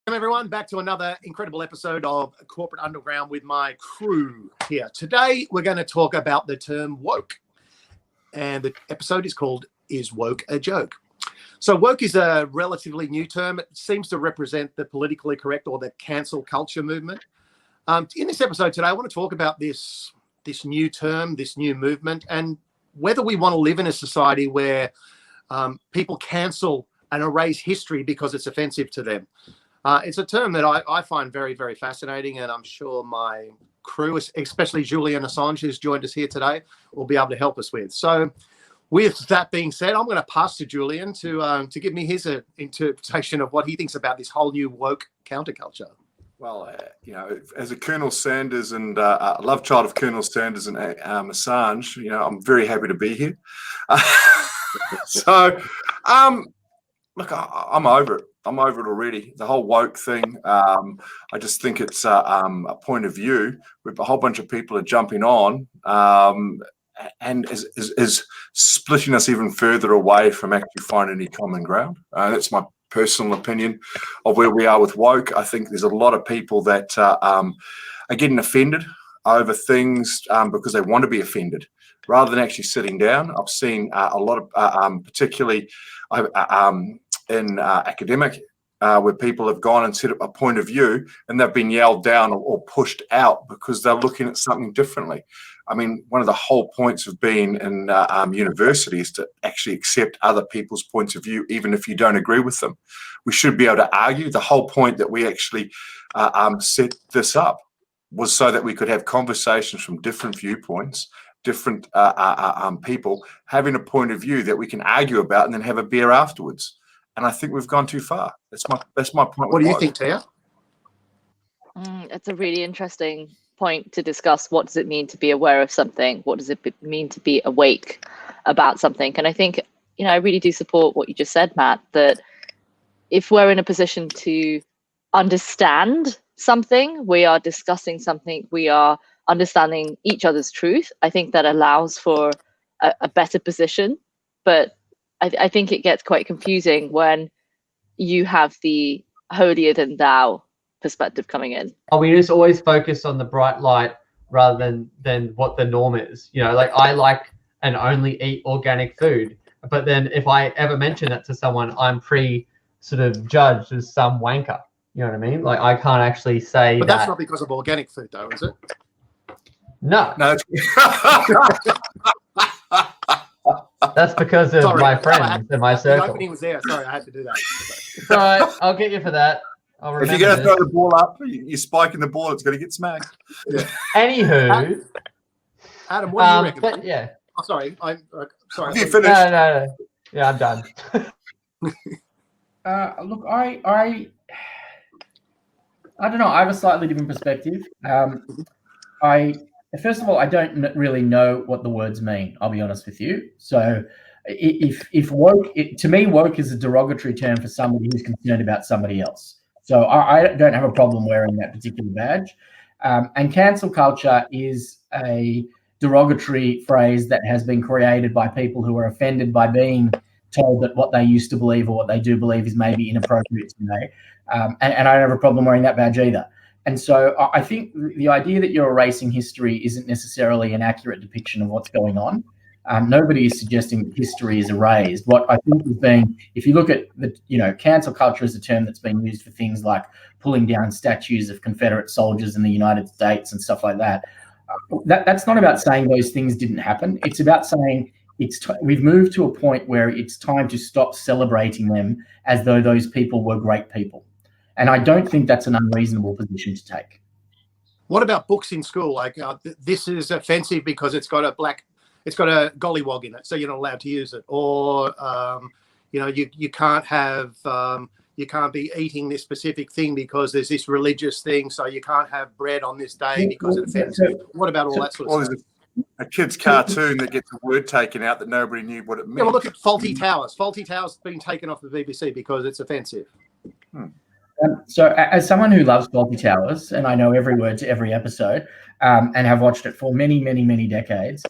Welcome, everyone, back to another incredible episode of Corporate Underground with my crew here. Today, we're going to talk about the term woke. And the episode is called Is Woke a Joke? So woke is a relatively new term. It seems to represent the politically correct or the cancel culture movement. In this episode today, I want to talk about this new term, this new movement, and whether we want to live in a society where people cancel and erase history because it's offensive to them. It's a term that I find very, very fascinating, and I'm sure my crew, especially Julian Assange, who's joined us here today, will be able to help us with. So with that being said, I'm going to pass to Julian to give me his interpretation of what he thinks about this whole new woke counterculture. Well, as a Colonel Sanders and a love child of Colonel Sanders and Assange, I'm very happy to be here. Look, I'm over it. I'm over it already. The whole woke thing. I just think it's a point of view where a whole bunch of people are jumping on and is splitting us even further away from actually finding any common ground. That's my personal opinion of where we are with woke. I think there's a lot of people that are getting offended over things because they want to be offended rather than actually sitting down. I've seen a lot of, particularly in academic, where people have gone and set up a point of view and they've been yelled down or pushed out because they're looking at something differently. I mean, one of the whole points of being in university is to actually accept other people's points of view, even if you don't agree with them. We should be able to argue. The whole point that we actually set this up was so that we could have conversations from different viewpoints, different people having a point of view that we can argue about and then have a beer afterwards. And I think we've gone too far. That's my point. What do you think, Tia? It's a really interesting point to discuss. What does it mean to be aware of something? What does it mean to be awake about something? And I think, I really do support what you just said, Matt, that if we're in a position to understand something, we are discussing something, we are understanding each other's truth, I think that allows for a better position. But I think it gets quite confusing when you have the holier than thou perspective coming in. We just always focus on the bright light rather than what the norm is. Like I like and only eat organic food, but then if I ever mention that to someone, I'm sort of judged as some wanker. You know what I mean? Like I can't actually say. But that's not because of organic food, though, is it? No. That's because of my friends and my circle. The opening was there. Sorry, I had to do that. It's all right. I'll get you for that. If you're going to throw the ball up, you're spiking the ball, it's going to get smacked. Yeah. Anywho. Adam, what do you reckon? But, yeah. Oh, sorry. I'm sorry. Have you finished? No. Yeah, I'm done. Look, I don't know. I have a slightly different perspective. First of all, I don't really know what the words mean. I'll be honest with you. So, if woke, to me, woke is a derogatory term for somebody who's concerned about somebody else. So I don't have a problem wearing that particular badge. And cancel culture is a derogatory phrase that has been created by people who are offended by being told that what they used to believe or what they do believe is maybe inappropriate today. And I don't have a problem wearing that badge either. And so I think the idea that you're erasing history isn't necessarily an accurate depiction of what's going on. Nobody is suggesting that history is erased. What I think is being, if you look at cancel culture is a term that's been used for things like pulling down statues of Confederate soldiers in the United States and stuff like that. That's not about saying those things didn't happen. It's about saying we've moved to a point where it's time to stop celebrating them as though those people were great people. And I don't think that's an unreasonable position to take. What about books in school? Like this is offensive because it's got a gollywog in it, so you're not allowed to use it. Or you can't have you can't be eating this specific thing because there's this religious thing, so you can't have bread on this day because it's offensive. What about all that sort of stuff? A kid's cartoon that gets a word taken out that nobody knew what it meant. Yeah, well, look at Faulty Towers. Faulty Towers has been taken off the BBC because it's offensive. So as someone who loves Faulty Towers, and I know every word to every episode, and have watched it for many, many, many decades,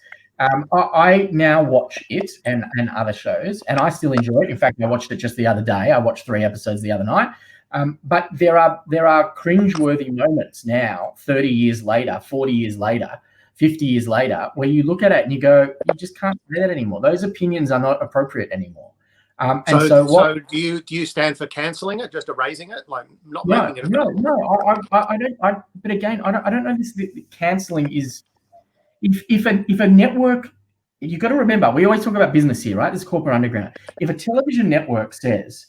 I now watch it and other shows, and I still enjoy it. In fact, I watched it just the other day. I watched 3 episodes the other night. But there are cringeworthy moments now, 30 years later, 40 years later, 50 years later, where you look at it and you go, you just can't say that anymore. Those opinions are not appropriate anymore. So do you stand for cancelling it, just erasing it, like not making it available? No, I don't. But again, I don't know. The cancelling is if a network. You got to remember, we always talk about business here, right? This corporate underground. If a television network says,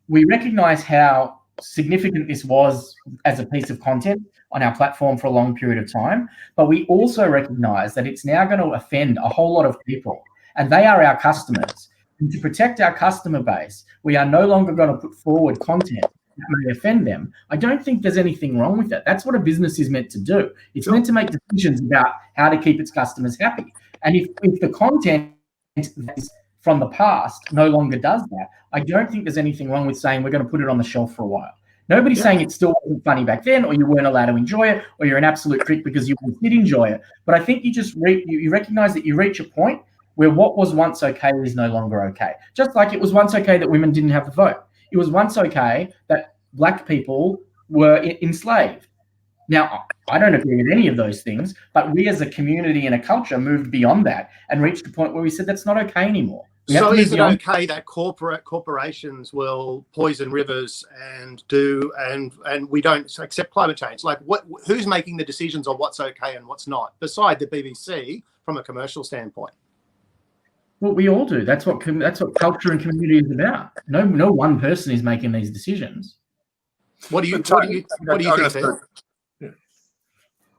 we recognise how significant this was as a piece of content on our platform for a long period of time, but we also recognise that it's now going to offend a whole lot of people, and they are our customers. And to protect our customer base, we are no longer going to put forward content that may offend them. I don't think there's anything wrong with that. That's what a business is meant to do. It's meant to make decisions about how to keep its customers happy. And if the content is from the past no longer does that, I don't think there's anything wrong with saying we're going to put it on the shelf for a while. Nobody's saying it still wasn't funny back then, or you weren't allowed to enjoy it, or you're an absolute prick because you did enjoy it. But I think you just you recognise that you reach a point where what was once okay is no longer okay. Just like it was once okay that women didn't have the vote. It was once okay that black people were enslaved. Now, I don't agree with any of those things, but we as a community and a culture moved beyond that and reached a point where we said that's not okay anymore. So is it okay that corporations will poison rivers and we don't accept climate change? Like, who's making the decisions on what's okay and what's not, beside the BBC from a commercial standpoint? Well, we all do. That's what culture and community is about. No one person is making these decisions. What do you think, Sarah?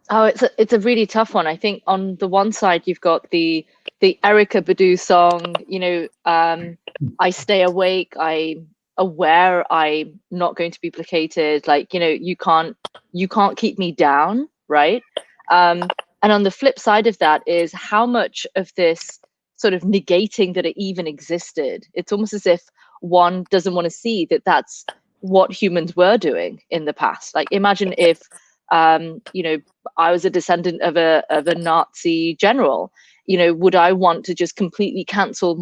Oh, it's a really tough one. I think on the one side you've got the Erykah Badu song, I stay awake, I'm aware I'm not going to be placated, like, you can't keep me down, right? And on the flip side of that is how much of this sort of negating that it even existed. It's almost as if one doesn't want to see that that's what humans were doing in the past. Like, imagine if I was a descendant of a Nazi general, would I want to just completely cancel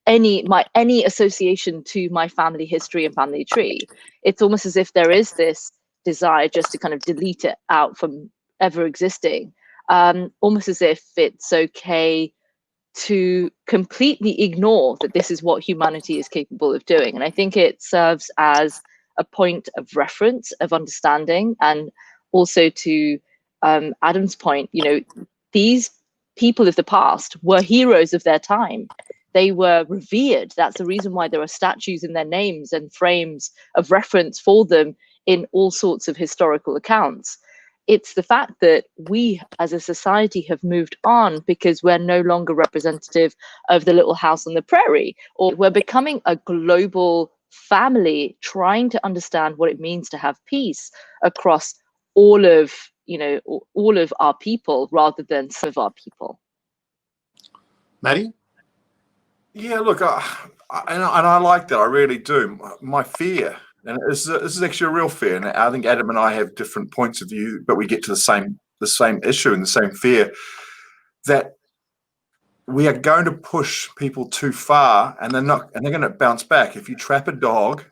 any association to my family history and family tree? It's almost as if there is this desire just to kind of delete it out from ever existing, almost as if it's okay to completely ignore that this is what humanity is capable of doing. And I think it serves as a point of reference, of understanding, and also to Adam's point, these people of the past were heroes of their time. They were revered. That's the reason why there are statues in their names and frames of reference for them in all sorts of historical accounts. It's the fact that we as a society have moved on because we're no longer representative of the little house on the prairie, or we're becoming a global family trying to understand what it means to have peace across all of our people rather than some of our people. Maddie? Yeah, look, I like that. I really do. My fear, and this is actually a real fear, and I think Adam and I have different points of view, but we get to the same issue and the same fear, that we are going to push people too far, and they're going to bounce back. If you trap a dog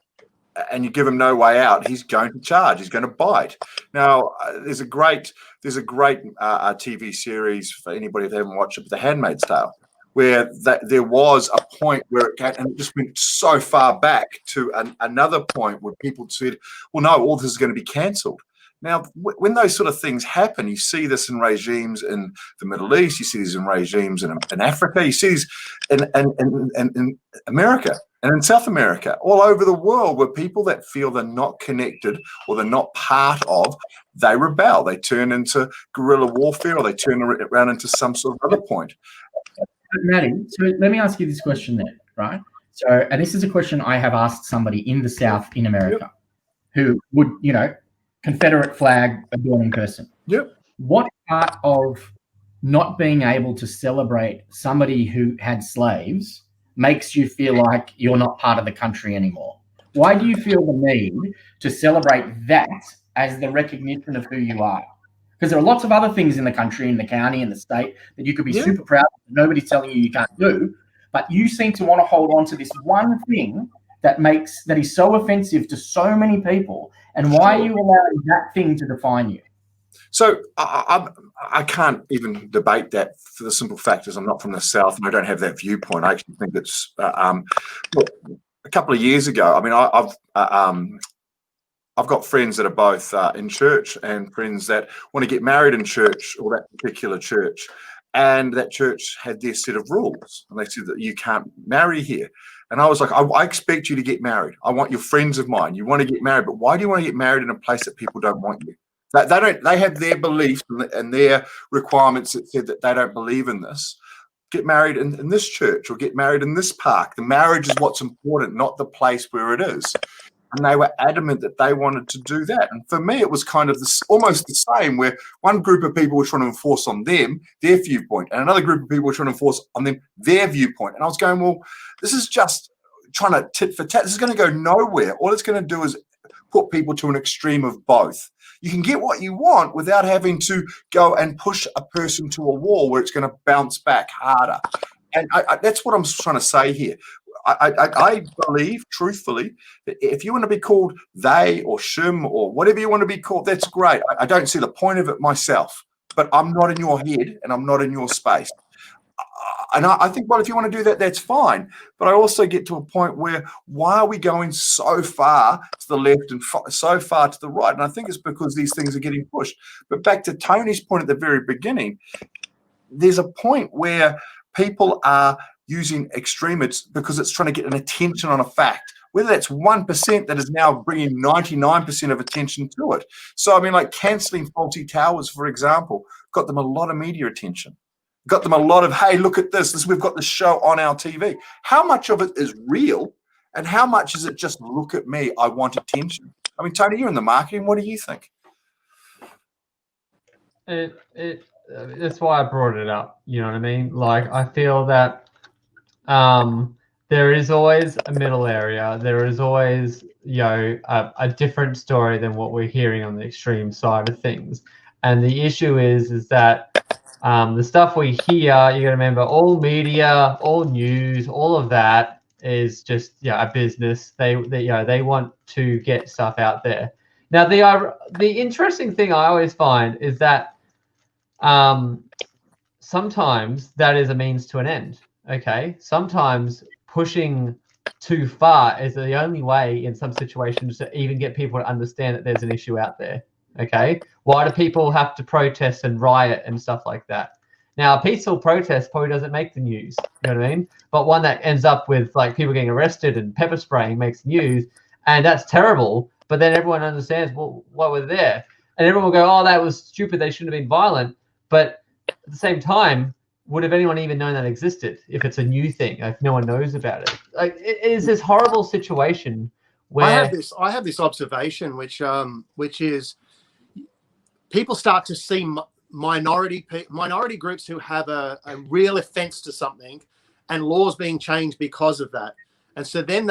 and you give him no way out, he's going to charge. He's going to bite. Now, there's a great TV series for anybody that haven't watched it, The Handmaid's Tale, where there was a point where it just went so far back to another point where people said, well, no, all this is going to be cancelled. Now, when those sort of things happen, you see this in regimes in the Middle East, you see these in regimes in Africa, you see these in America and in South America, all over the world, where people that feel they're not connected or they're not part of, they rebel. They turn into guerrilla warfare, or they turn around into some sort of other point. Maddie, so let me ask you this question then, right? So, and this is a question I have asked somebody in the South in America who would, Confederate flag adorning person. Yep. What part of not being able to celebrate somebody who had slaves makes you feel like you're not part of the country anymore? Why do you feel the need to celebrate that as the recognition of who you are? Because there are lots of other things in the country, in the county, in the state that you could be Yeah. super proud of. Nobody's telling you can't do, but you seem to want to hold on to this one thing that is so offensive to so many people. And why are you allowing that thing to define you? So I can't even debate that for the simple fact is I'm not from the South and I don't have that viewpoint. I actually think it's look, a couple of years ago. I mean, I've got friends that are both in church and friends that want to get married in church or that particular church. And that church had their set of rules. And they said that you can't marry here. And I was like, I expect you to get married. I want your friends of mine. You want to get married. But why do you want to get married in a place that people don't want you? They have their beliefs and their requirements that said that they don't believe in this. Get married in this church or get married in this park. The marriage is what's important, not the place where it is. And they were adamant that they wanted to do that. And for me, it was kind of almost the same, where one group of people were trying to enforce on them their viewpoint, and another group of people were trying to enforce on them their viewpoint. And I was going, well, this is just trying to tit for tat. This is going to go nowhere. All it's going to do is put people to an extreme of both. You can get what you want without having to go and push a person to a wall where it's going to bounce back harder. And that's what I'm trying to say here. I believe, truthfully, that if you want to be called they or shim or whatever you want to be called, that's great. I don't see the point of it myself, but I'm not in your head and I'm not in your space. And I think, well, if you want to do that, that's fine. But I also get to a point where why are we going so far to the left and so far to the right? And I think it's because these things are getting pushed. But back to Tony's point at the very beginning, there's a point where people are using extremists because it's trying to get an attention on a fact, whether that's 1% that is now bringing 99% of attention to it. So, I mean, like cancelling faulty towers, for example, got them a lot of media attention, got them a lot of, hey, look at this, we've got this show on our TV. How much of it is real and how much is it just, look at me, I want attention? I mean, Tony, you're in the marketing. What do you think? That's why I brought it up. You know what I mean? Like, I feel that there is always a middle area. There is always, a different story than what we're hearing on the extreme side of things. And the issue is that the stuff we hear, you got to remember, all media, all news, all of that is just a business. They want to get stuff out there. Now, the interesting thing I always find is that sometimes that is a means to an end. Okay, sometimes pushing too far is the only way in some situations to even get people to understand that there's an issue out there. Okay, why do people have to protest and riot and stuff like that? Now, a peaceful protest probably doesn't make the news, you know what I mean? But one that ends up with like people getting arrested and pepper spraying makes news, and that's terrible. But then everyone understands, well, why were they there? And everyone will go, oh, that was stupid, they shouldn't have been violent. But at the same time, would have anyone even known that existed if it's a new thing, if no one knows about it? Like, it is this horrible situation where I have this observation, which is people start to see minority groups who have a real offence to something, and laws being changed because of that. And so then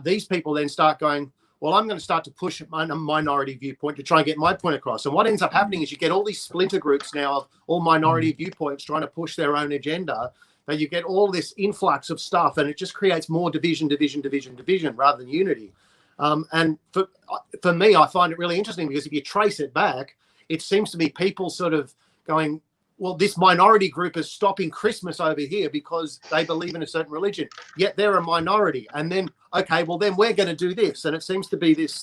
these people then start going, well, I'm going to start to push a minority viewpoint to try and get my point across. And what ends up happening is you get all these splinter groups now of all minority viewpoints trying to push their own agenda. And you get all this influx of stuff, and it just creates more division rather than unity. And for me, I find it really interesting because if you trace it back, it seems to be people sort of going, well, this minority group is stopping Christmas over here because they believe in a certain religion, yet they're a minority. And then, okay, well, then we're going to do this. And it seems to be this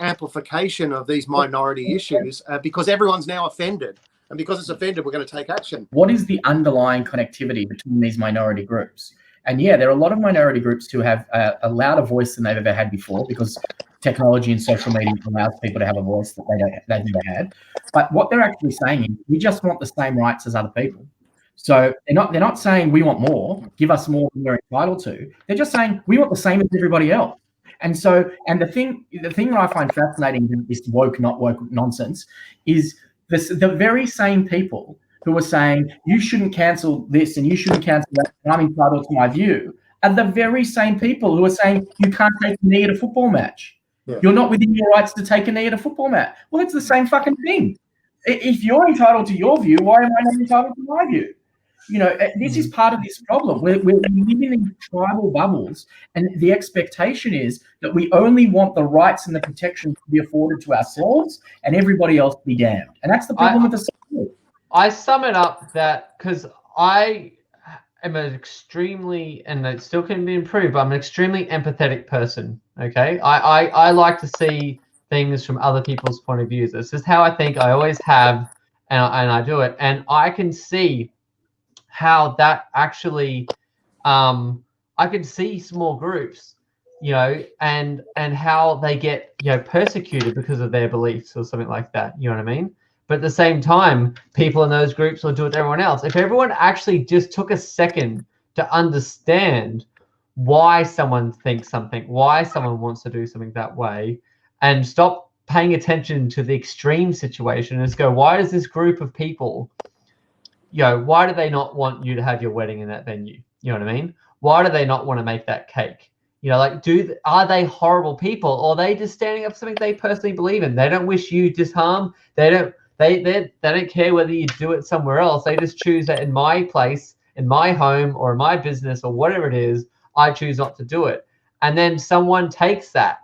amplification of these minority issues because everyone's now offended. And because it's offended, we're going to take action. What is the underlying connectivity between these minority groups? And yeah, there are a lot of minority groups who have a louder voice than they've ever had before because technology and social media allows people to have a voice that they've never had. But what they're actually saying is, we just want the same rights as other people. So they're not saying we want more, give us more than we're entitled to. They're just saying we want the same as everybody else. And so, and the thing that I find fascinating in this woke, not woke nonsense is the very same people who are saying you shouldn't cancel this and you shouldn't cancel that, and I'm entitled to my view, are the very same people who are saying you can't take a knee at a football match. Yeah. You're not within your rights to take a knee at a football match. Well, it's the same fucking thing. If you're entitled to your view, why am I not entitled to my view? This is part of this problem. We're living in tribal bubbles, and the expectation is that we only want the rights and the protections to be afforded to ourselves, and everybody else be damned. And that's the problem with the society. I sum it up that because I am an extremely, and it still can be improved, but I'm an extremely empathetic person. Okay, I like to see things from other people's point of views. It's just how I think. I always have, and I do it, and I can see how that actually, I can see small groups, and how they get persecuted because of their beliefs or something like that. You know what I mean? But at the same time, people in those groups will do it to everyone else. If everyone actually just took a second to understand why someone thinks something, why someone wants to do something that way, and stop paying attention to the extreme situation and just go, why does this group of people, why do they not want you to have your wedding in that venue? You know what I mean? Why do they not want to make that cake? Are they horrible people, or are they just standing up for something they personally believe in? They don't wish you disharm. They don't care whether you do it somewhere else. They just choose that in my place, in my home, or in my business, or whatever it is, I choose not to do it. And then someone takes that,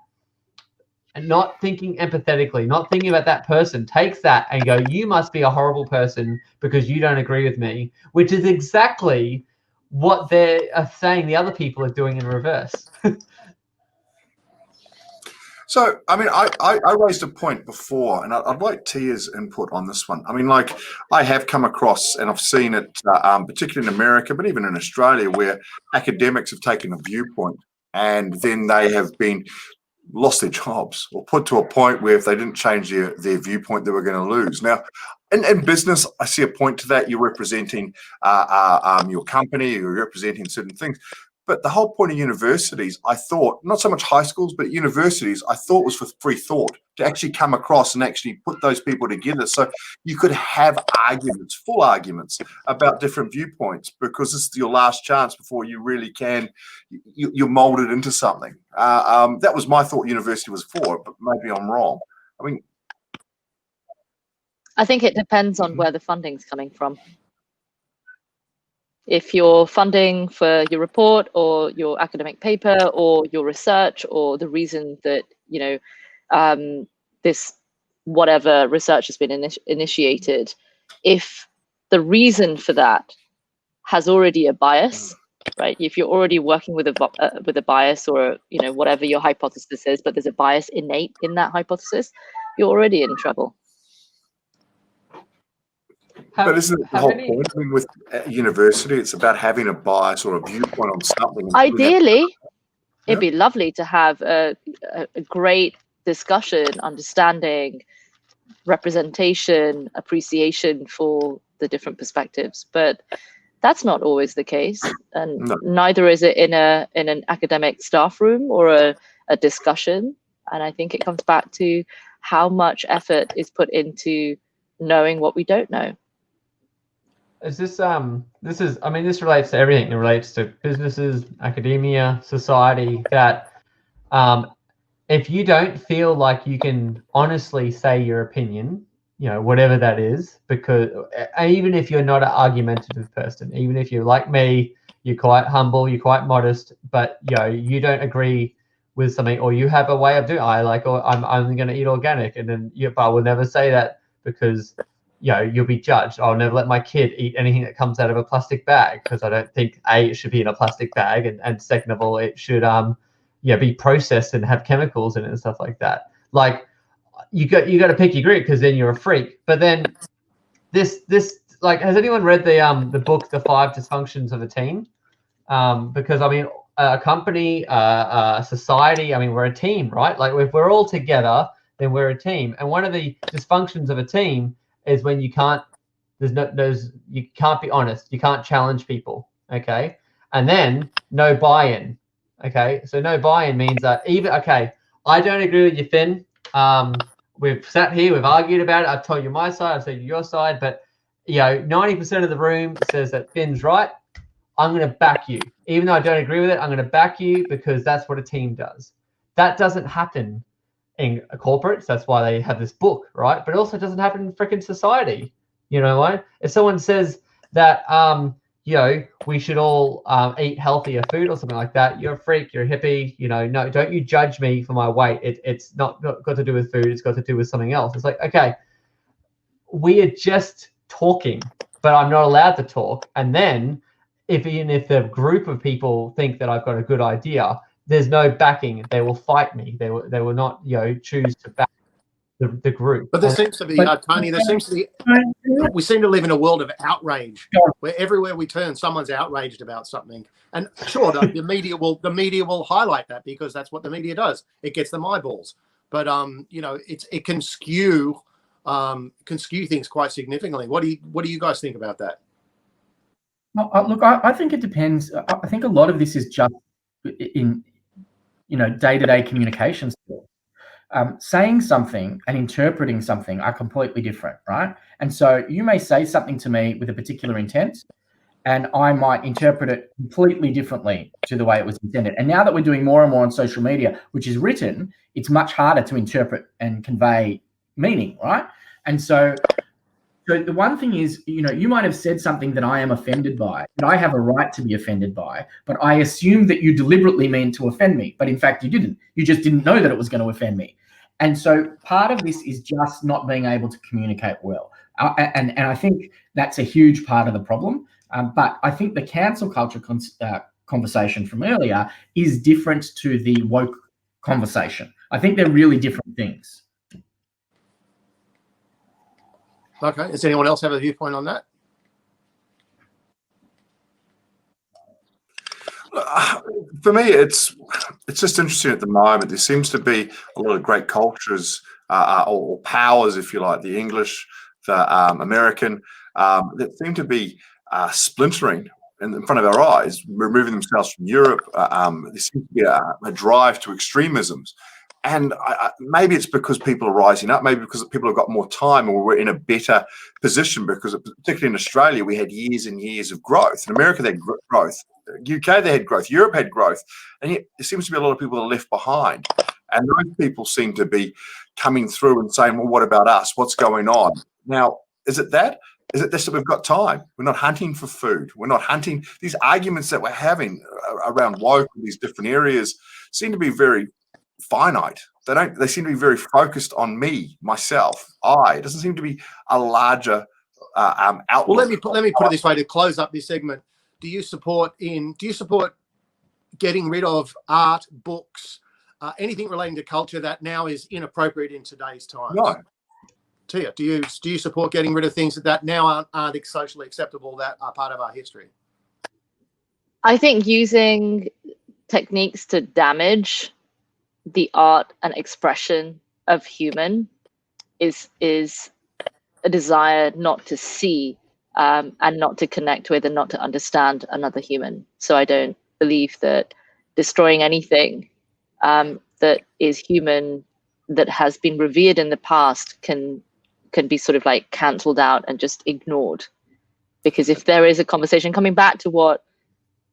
and not thinking empathetically, not thinking about that person, takes that and go, you must be a horrible person because you don't agree with me, which is exactly what they're saying the other people are doing in reverse. So, I mean, I raised a point before, and I'd like Tia's input on this one. I mean, like, I have come across, and I've seen it, particularly in America, but even in Australia, where academics have taken a viewpoint and then they have been lost their jobs or put to a point where if they didn't change their viewpoint, they were going to lose. Now, in business, I see a point to that. You're representing your company, you're representing certain things. But the whole point of universities, I thought, not so much high schools, but universities, I thought was for free thought, to actually come across and actually put those people together so you could have arguments, full arguments about different viewpoints, because this is your last chance before you really can, you're molded into something. That was my thought university was for, but maybe I'm wrong. I mean, I think it depends on where the funding's coming from. If you're funding for your report or your academic paper or your research, or the reason that, this whatever research has been initiated, if the reason for that has already a bias, right? If you're already working with a bias, or whatever your hypothesis is, but there's a bias innate in that hypothesis, you're already in trouble. But isn't it the whole point? I mean, with university, it's about having a bias or a viewpoint on something. Ideally, it'd be lovely to have a great discussion, understanding, representation, appreciation for the different perspectives. But that's not always the case, and neither is it in an academic staff room or a discussion. And I think it comes back to how much effort is put into knowing what we don't know. This relates to everything. It relates to businesses, academia, society, that if you don't feel like you can honestly say your opinion, whatever that is, because even if you're not an argumentative person, even if you're like me, you're quite humble, you're quite modest, but you don't agree with something, or you have a way of doing, I'm only going to eat organic, and then but I will never say that because you'll be judged. I'll never let my kid eat anything that comes out of a plastic bag, because I don't think it should be in a plastic bag, and second of all, it should be processed and have chemicals in it and stuff like that. Like, you got to pick your group, because then you're a freak. But then this like, has anyone read the book The 5 Dysfunctions of a Team? Because I mean, a company, a society, I mean, we're a team, right? Like, if we're all together, then we're a team. And one of the dysfunctions of a team is when you can't be honest, you can't challenge people, okay? And then no buy-in, okay? So no buy-in means that I don't agree with you, Finn. We've sat here, we've argued about it. I've told you my side, I've told you your side, but 90% of the room says that Finn's right. I'm going to back you. Even though I don't agree with it, I'm going to back you, because that's what a team does. That doesn't happen in corporates. That's why they have this book, right? But it also doesn't happen in freaking society. You know what? If someone says that, you know, we should all eat healthier food or something like that, you're a freak, you're a hippie. You know, no, don't you judge me for my weight. It's not got to do with food. It's got to do with something else. It's like, okay, we are just talking, but I'm not allowed to talk. And then even if the group of people think that I've got a good idea, there's no backing. They will fight me. They will not, you know, choose to back the group. But there seems to be, Tony, there seems to be, we seem to live in a world of outrage where everywhere we turn, someone's outraged about something. And sure, the media will highlight that because that's what the media does. It gets them eyeballs. But, you know, it can skew things quite significantly. What do you guys think about that? Well, look, I think it depends. I think a lot of this is just in, you know, day-to-day communication skills. Saying something and interpreting something are completely different, right? And so you may say something to me with a particular intent, and I might interpret it completely differently to the way it was intended. And now that we're doing more and more on social media, which is written, it's much harder to interpret and convey meaning, right? And so the one thing is, you know, you might have said something that I am offended by, that I have a right to be offended by, but I assume that you deliberately meant to offend me. But in fact, you didn't. You just didn't know that it was going to offend me. And so part of this is just not being able to communicate well. And I think that's a huge part of the problem. But I think the cancel culture conversation from earlier is different to the woke conversation. I think they're really different things. Okay. Does anyone else have a viewpoint on that? For me, it's just interesting at the moment. There seems to be a lot of great cultures or powers, if you like, the English, the American, that seem to be splintering in front of our eyes, removing themselves from Europe. There seems to be a drive to extremisms. And maybe it's because people are rising up, maybe because people have got more time or we're in a better position, because particularly in Australia, we had years and years of growth. In America, they had growth. UK, they had growth. Europe had growth. And yet there seems to be a lot of people that are left behind. And those people seem to be coming through and saying, well, what about us? What's going on? Now, is it that? Is it this that we've got time? We're not hunting for food. We're not hunting. These arguments that we're having around woke, these different areas, seem to be very finite. They seem to be very focused on me, myself, It doesn't seem to be a larger outlook. Well, let me put it this way to close up this segment. Do you support getting rid of art, books, anything relating to culture that now is inappropriate in today's time? No. Tia, do you support getting rid of things that now aren't socially acceptable, that are part of our history? I think using techniques to damage the art and expression of human is a desire not to see and not to connect with and not to understand another human. So I don't believe that destroying anything that is human, that has been revered in the past, can be sort of like cancelled out and just ignored. Because if there is a conversation, coming back to what,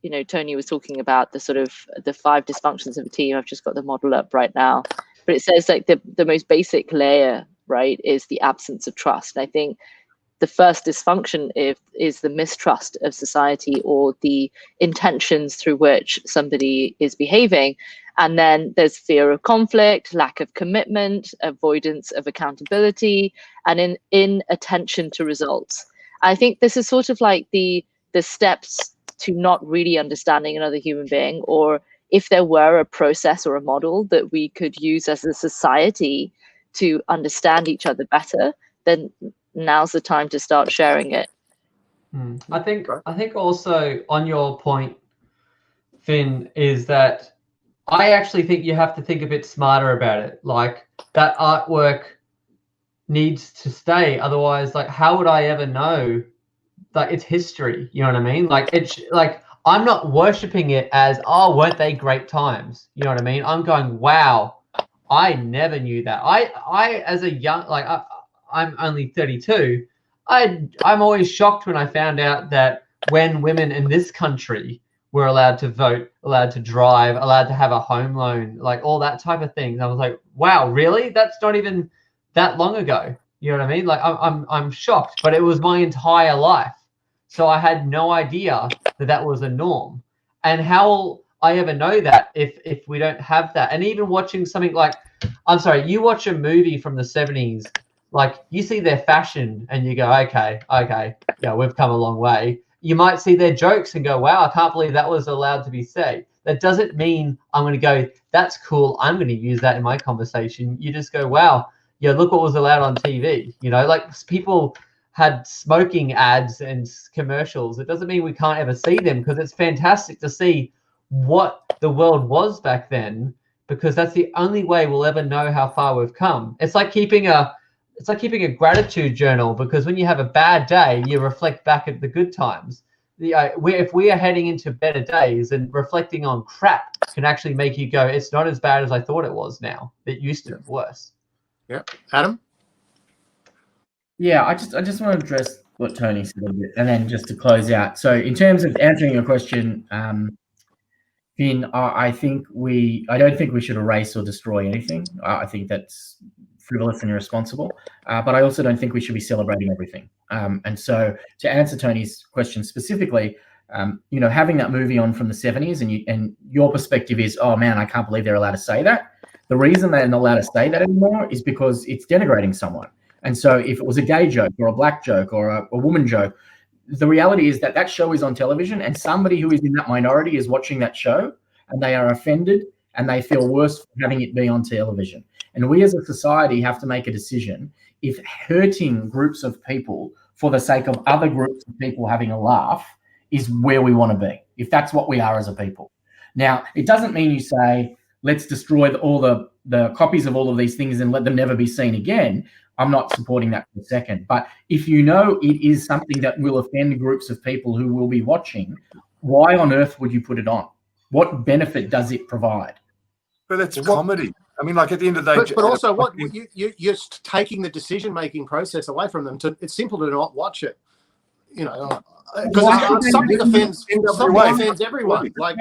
you know, Tony was talking about, the sort of the 5 dysfunctions of a team. I've just got the model up right now, but it says like the most basic layer, right, is the absence of trust. And I think the first dysfunction is the mistrust of society, or the intentions through which somebody is behaving. And then there's fear of conflict, lack of commitment, avoidance of accountability, and inattention to results. I think this is sort of like the steps to not really understanding another human being, or if there were a process or a model that we could use as a society to understand each other better, then now's the time to start sharing it. I think also on your point, Finn, is that I actually think you have to think a bit smarter about it. Like, that artwork needs to stay. Otherwise, like, how would I ever know? Like, it's history, you know what I mean? Like, it's like, I'm not worshiping it as, oh, weren't they great times? You know what I mean? I'm going, wow, I never knew that. I as a young, like, I'm only 32. I'm always shocked when I found out that when women in this country were allowed to vote, allowed to drive, allowed to have a home loan, like all that type of thing. And I was like, wow, really? That's not even that long ago. You know what I mean? Like I'm shocked, but it was my entire life. So I had no idea that that was a norm. And how will I ever know that if we don't have that? And even watching something like, I'm sorry, you watch a movie from the 70s, like you see their fashion and you go, okay, yeah, we've come a long way. You might see their jokes and go, wow, I can't believe that was allowed to be said. That doesn't mean I'm going to go, that's cool, I'm going to use that in my conversation. You just go, wow, yeah, look what was allowed on TV. You know, like people had smoking ads and commercials. It doesn't mean we can't ever see them, because it's fantastic to see what the world was back then, because that's the only way we'll ever know how far we've come. It's like keeping a gratitude journal, because when you have a bad day, you reflect back at the good times. If we are heading into better days, and reflecting on crap can actually make you go, it's not as bad as I thought it was now. It used to be worse. Yeah. Adam? Yeah, I just want to address what Tony said a bit, and then just to close out. So in terms of answering your question, Finn, I don't think we should erase or destroy anything. I think that's frivolous and irresponsible. But I also don't think we should be celebrating everything. And so to answer Tony's question specifically, having that movie on from the 70s, and your perspective is, oh man, I can't believe they're allowed to say that. The reason they're not allowed to say that anymore is because it's denigrating someone. And so if it was a gay joke or a black joke or a woman joke, the reality is that show is on television, and somebody who is in that minority is watching that show, and they are offended and they feel worse for having it be on television. And we as a society have to make a decision if hurting groups of people for the sake of other groups of people having a laugh is where we want to be, if that's what we are as a people. Now, it doesn't mean you say, let's destroy all the copies of all of these things and let them never be seen again. I'm not supporting that for a second. But if you know it is something that will offend groups of people who will be watching, why on earth would you put it on? What benefit does it provide? But it's comedy. I mean, like at the end of the day, but also, what you're taking the decision-making process away from them. It's simple to not watch it, because something offends everyone. Like,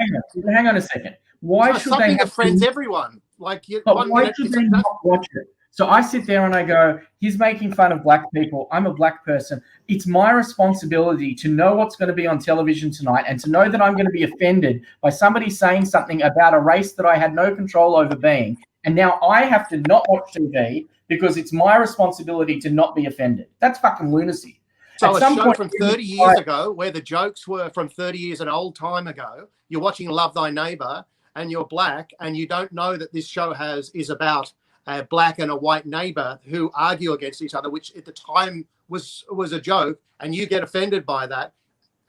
hang on a second. Why should they offends everyone? Like, why should they not watch it? So I sit there and I go, he's making fun of black people. I'm a black person. It's my responsibility to know what's going to be on television tonight, and to know that I'm going to be offended by somebody saying something about a race that I had no control over being. And now I have to not watch TV because it's my responsibility to not be offended. That's fucking lunacy. So a show from 30 years ago, where the jokes were from 30 years an old time ago, you're watching Love Thy Neighbor and you're black, and you don't know that this show is about a black and a white neighbor who argue against each other, which at the time was a joke, and you get offended by that,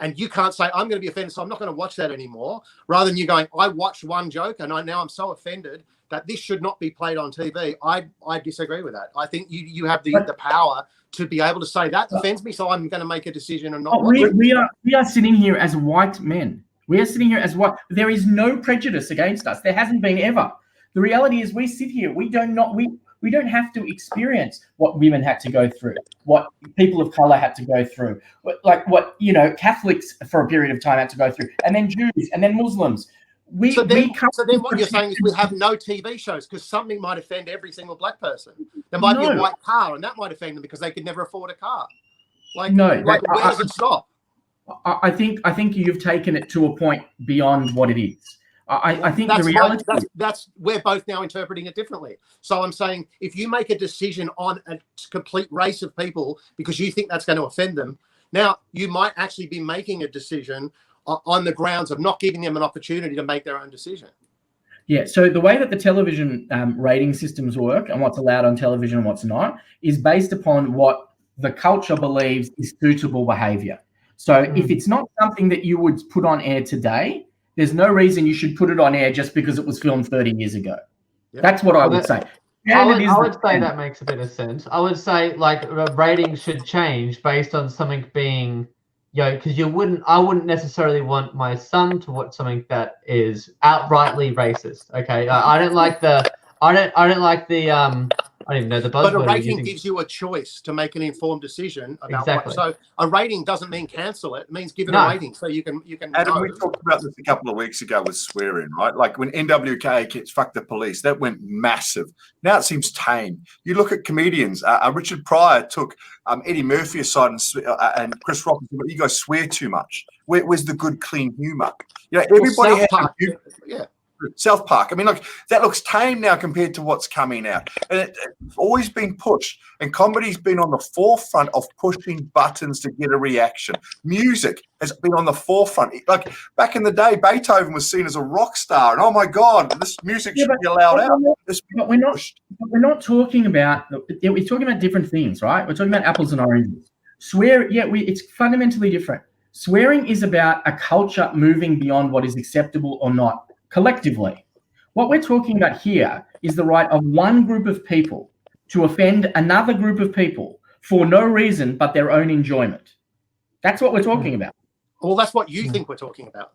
and you can't say, I'm going to be offended, so I'm not going to watch that anymore. Rather than you going, I watched one joke and now I'm so offended that this should not be played on TV. I disagree with that. I think you have the power to be able to say that offends me, so I'm going to make a decision and not watch it. We are sitting here as white men. We are sitting here as white. There is no prejudice against us. There hasn't been ever. The reality is we sit here. We don't have to experience what women had to go through, what people of color had to go through, like what Catholics for a period of time had to go through, and then Jews, and then Muslims. So then what you're saying is we have no TV shows because something might offend every single black person. There might be a white car, and that might offend them because they could never afford a car. Where does it stop? I think you've taken it to a point beyond what it is. I think the reality that's we're both now interpreting it differently. So I'm saying, if you make a decision on a complete race of people because you think that's going to offend them, now you might actually be making a decision on the grounds of not giving them an opportunity to make their own decision. Yeah, so the way that the television rating systems work and what's allowed on television and what's not is based upon what the culture believes is suitable behavior. So if it's not something that you would put on air today, there's no reason you should put it on air just because it was filmed 30 years ago. Yep. That's what I would say. I would say that makes a bit of sense. I would say ratings should change based on something being, because I wouldn't necessarily want my son to watch something that is outrightly racist. Okay, I don't like the I don't even know the buzzword. But a we're rating using. gives you a choice to make an informed decision about Exactly. what. So a rating doesn't mean cancel it. It means give it No. a rating so you can Adam, know. we talked about this a couple of weeks ago with swearing, right? Like when NWK gets fuck the police, that went massive. Now it seems tame. You look at comedians. Richard Pryor took Eddie Murphy aside and Chris Rock. You guys swear too much. Where's the good, clean humor? You know, everybody South has Park, yeah. South Park. I mean, like that looks tame now compared to what's coming out. And it's always been pushed. And comedy's been on the forefront of pushing buttons to get a reaction. Music has been on the forefront. Like back in the day, Beethoven was seen as a rock star. And oh my God, this music should be allowed out. But we're not talking about. We're talking about different things, right? We're talking about apples and oranges. It's fundamentally different. Swearing is about a culture moving beyond what is acceptable or not. Collectively, what we're talking about here is the right of one group of people to offend another group of people for no reason but their own enjoyment. That's what we're talking about. Well, that's what you think we're talking about.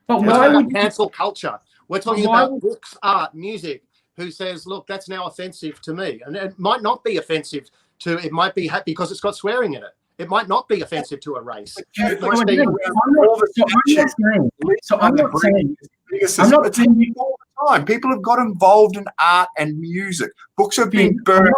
But We're why talking would about cancel culture. We're talking about books, art, music. Who says, "Look, that's now offensive to me," and it might not be offensive to. It might be because it's got swearing in it. It might not be offensive to a race. I'm not saying all the time. People have got involved in art and music. Books have been burned.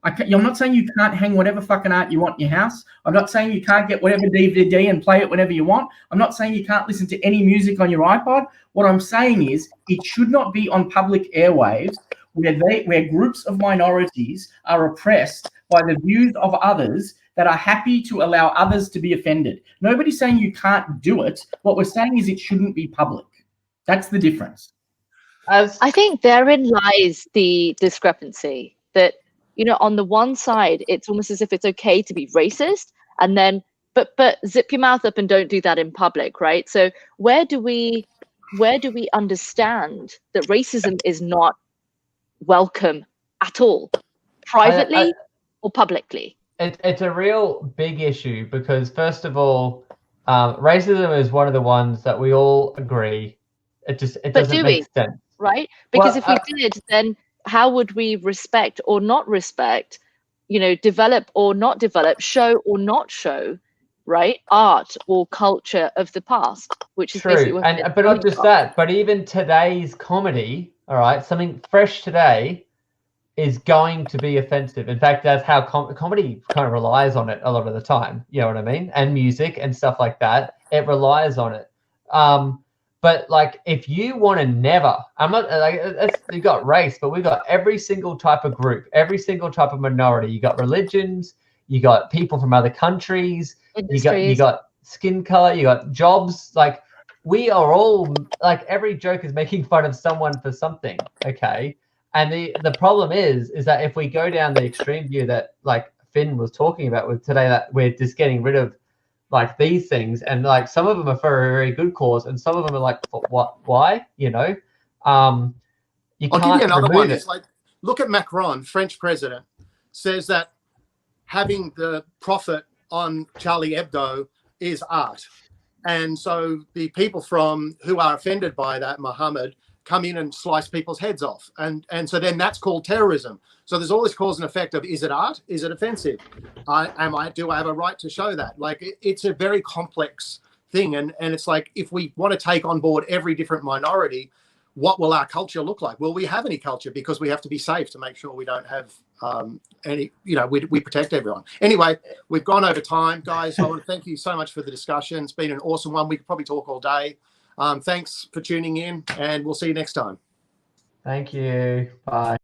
I'm not saying you can't hang whatever fucking art you want in your house. I'm not saying you can't get whatever DVD and play it whenever you want. I'm not saying you can't listen to any music on your iPod. What I'm saying is it should not be on public airwaves where groups of minorities are oppressed by the views of others that are happy to allow others to be offended. Nobody's saying you can't do it. What we're saying is it shouldn't be public. That's the difference. I think therein lies the discrepancy that, you know, on the one side, it's almost as if it's okay to be racist, and then, but zip your mouth up and don't do that in public, right? So where do we understand that racism is not welcome at all, privately or publicly? It's a real big issue because, first of all, racism is one of the ones that we all agree. It doesn't make sense, right? Because if we did, then how would we respect or not respect, you know, develop or not develop, show or not show, right, art or culture of the past, which is true. But not just that, but even today's comedy, all right, something fresh today is going to be offensive. In fact, that's how comedy kind of relies on it a lot of the time. You know what I mean? And music and stuff like that, it relies on it. But like, if you want to never, I'm not like, you've got race, but we've got every single type of group, every single type of minority. You got religions, you got people from other countries, you got skin color, you got jobs. Like, we are all, like, every joke is making fun of someone for something. Okay. And the problem is that if we go down the extreme view that like Finn was talking about with today, that we're just getting rid of like these things, and like some of them are for a very good cause, and some of them are like, what? Why? You know, I'll give you another one. It's like, look at Macron, French president, says that having the prophet on Charlie Hebdo is art, and so the people who are offended by that, Muhammad, come in and slice people's heads off, and so then that's called terrorism. So there's all this cause and effect of, is it art? Is it offensive? Do I have a right to show that? Like, it's a very complex thing, and it's like, if we want to take on board every different minority, what will our culture look like? Will we have any culture? Because we have to be safe to make sure we don't have any, you know, we protect everyone. Anyway, we've gone over time, guys. I want to thank you so much for the discussion. It's been an awesome one. We could probably talk all day. Thanks for tuning in, and we'll see you next time. Thank you. Bye.